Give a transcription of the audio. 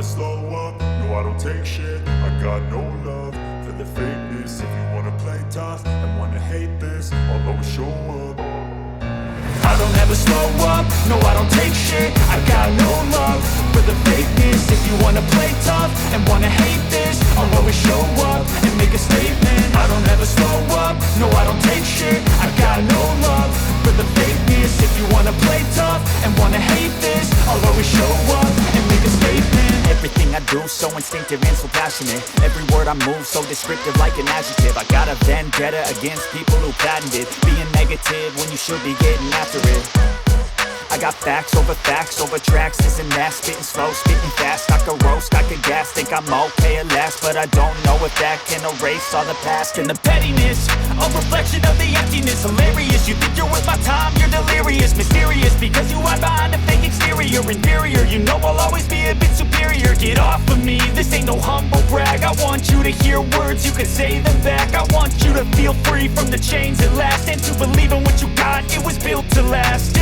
slow up, no I don't take shit. I got no love for the fakeness. If you wanna play tough and wanna hate this, I'll always show up. I don't ever slow up, no I don't take shit. I got no love for the fakeness. If you wanna play tough and wanna hate this, I'll always show up and make a statement. I don't ever slow up, no I don't take shit. I got no love for the fakeness. If you wanna play tough and wanna hate this, I'll always show up and make a statement. Everything I do so instinctive and so passionate. Every word I move so descriptive like an adjective. I got a vendetta against people who patented being negative when you should be getting after it. I got facts over tracks, this and that. Spitting slow, spitting fast, I could roast, I could gas. Think I'm okay at last, but I don't know if that can erase all the past. And the pettiness, a reflection of the emptiness. Hilarious, you think you're worth my time, you're delirious. Mysterious, because you hide behind a fake exterior. Inferior, you know I'll always be a bit superior. Get off of me, this ain't no humble brag. I want you to hear words, you can say them back. I want you to feel free from the chains at last, and to believe in what you got, it was built to last.